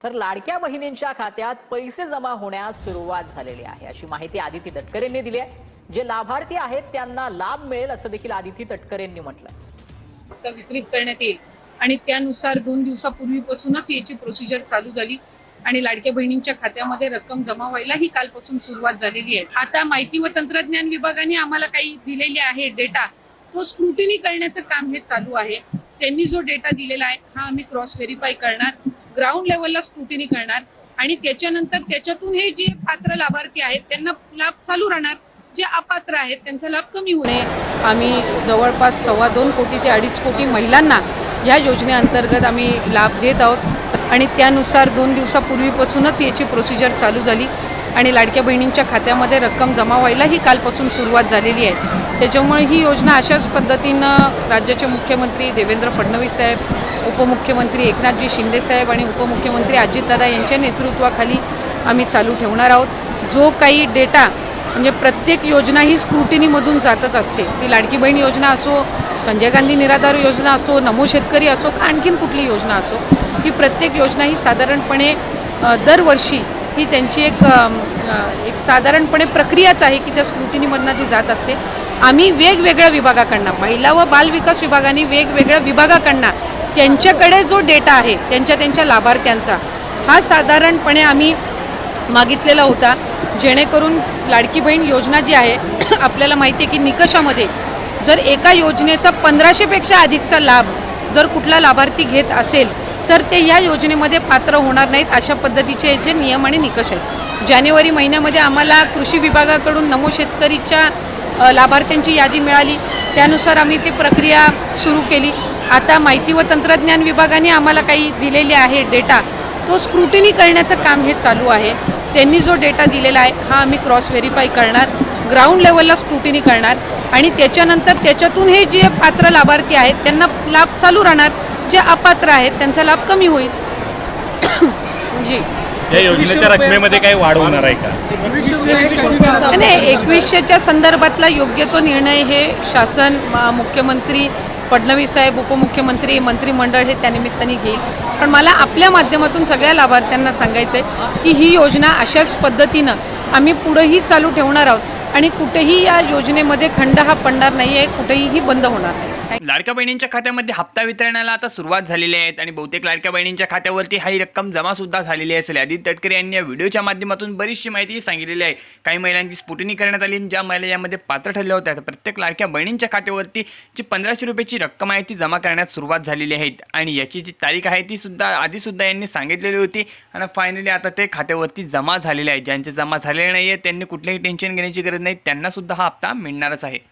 तर लाडक्या बहिणींच्या खात्यात पैसे जमा होण्यास सुरुवात झालेली आहे अशी माहिती आदिती तटकरे यांनी दिली आहे। जे लाभार्थी आहेत त्यांना लाभ मिळेल असं देखील आदिती तटकरे यांनी म्हटलंय। वितरित करण्यात येईल आणि त्यानुसार 2 दिवसापूर्वीपासूनच याची प्रोसिजर चालू झाली आणि लाडक्या बहिणींच्या खात्यामध्ये रक्कम जमा व्हायला ही कालपासून सुरुवात झालेली आहे। आता माहिती व तंत्रज्ञान विभागाने आम्हाला काही दिलेले आहे डेटा, तो स्क्रुटिनी करण्याचं काम हे चालू आहे। त्यांनी जो डेटा दिलेला आहे हा आम्ही क्रॉस व्हेरीफाय करणार, ग्राउंड लेवलला स्क्रुटिनी करणार आणि त्याच्यानंतर त्याच्यातून हे जे पात्र लाभार्थी आहेत त्यांना लाभ चालू राहणार, जे अपात्र आहेत त्यांचा लाभ कमी होणे। आम्ही जवळपास 2.25 कोटी ते 2.5 कोटी महिलांना या योजनेअंतर्गत आम्ही लाभ देत आहोत आणि त्यानुसार 2 दिवसापूर्वीपासूनच याची प्रोसिजर चालू झाली आणि लाडक्या बहिणींच्या खात्यामध्ये रक्कम जमा व्हायला ही कालपासून सुरुवात झालेली आहे। त्याच्यामुळे ही योजना अशाच पद्धतीनं राज्याचे मुख्यमंत्री देवेंद्र फडणवीस साहेब, उपमुख्यमंत्री एकनाथजी शिंदे साहेब आणि उपमुख्यमंत्री अजितदादा यांच्या नेतृत्वाखाली आम्ही चालू ठेवणार आहोत। जो काही डेटा म्हणजे प्रत्येक योजना ही स्क्रुटिनीमधून जातच असते, ती लाडकी बहीण योजना असो, संजय गांधी निराधार योजना असो, नमो शेतकरी असो, आणखीन कुठली योजना असो, ही प्रत्येक योजना ही साधारणपणे दरवर्षी ही त्यांची एक साधारणपणे प्रक्रियाच आहे की त्या स्क्रुटिनीमधनं ती जात असते। आम्ही वेगवेगळ्या विभागाकडनं, महिला व बाल विकास विभागाने वेगवेगळ्या विभागाकडनं त्यांच्याकडे जो डेटा आहे त्यांच्या लाभार्थ्यांचा हा साधारणपणे आम्ही मागितलेला होता, जेणेकरून लाडकी बहीण योजना जी आहे आपल्याला माहिती आहे की निकषामध्ये जर एका योजनेचा 1500पेक्षा अधिकचा लाभ जर कुठला लाभार्थी घेत असेल तर ते या योजनेमध्ये पात्र होणार नाहीत, अशा पद्धतीचे जे नियम आणि निकष आहेत। जानेवारी महिन्यामध्ये आम्हाला कृषी विभागाकडून नमो शेतकरीच्या लाभार्थ्यांची यादी मिळाली, त्यानुसार आम्ही ती प्रक्रिया सुरू केली। आता माहिती व तंत्रज्ञान विभागाने आम्हाला काही दिलेले आहे डेटा, तो स्क्रुटिनी करण्याचं काम हे चालू आहे। त्यांनी जो डेटा दिलेला आहे हा आम्ही क्रॉस व्हेरीफाय करणार, ग्राउंड लेवलला स्क्रुटिनी करणार आणि त्याच्यानंतर त्याच्यातून हे जे पात्र लाभार्थी आहेत त्यांना लाभ चालू राहणार, जे अपात्र आहेत त्यांचा लाभ कमी होईल। जी, या योजनेच्या रकमेमध्ये काही वाढ होणार आहे का? नाही, 2100च्या संदर्भातला योग्य तो निर्णय हे शासन, मुख्यमंत्री फडणवीस साहेब, उपमुख्यमंत्री, मंत्रिमंडळ हे त्यानिमित्ताने घेईल। पण मला आपल्या माध्यमातून सगळ्या लाभार्थ्यांना सांगायचं आहे की ही योजना अशाच पद्धतीनं आम्ही पुढेही चालू ठेवणार आहोत आणि कुठेही या योजनेमध्ये खंड हा पडणार नाही आहे, कुठेही ही बंद होणार नाही। लाडक्या बहिणींच्या खात्यामध्ये हप्ता वितरणाला आता सुरुवात झालेली आहे आणि बहुतेक लाडक्या बहिणींच्या खात्यावरती ही रक्कम जमा सुद्धा झालेली असेल। आदिती तटकरे यांनी या व्हिडिओच्या माध्यमातून बरीचशी माहिती सांगितलेली आहे। काही महिलांची स्क्रुटिनी करण्यात आली, ज्या महिला यामध्ये पात्र ठरल्या होत्या प्रत्येक लाडक्या बहिणींच्या खात्यावरती जी 1500 रुपयाची रक्कम आहे ती जमा करण्यात सुरुवात झालेली आहे आणि याची जी तारीख आहे ती सुद्धा आधीसुद्धा यांनी सांगितलेली होती आणि फायनली आता ते खात्यावरती जमा झालेले आहे। ज्यांचे जमा झालेले नाही आहे त्यांनी कुठलेही टेन्शन घेण्याची गरज नाही, त्यांना सुद्धा हा हप्ता मिळणारच आहे।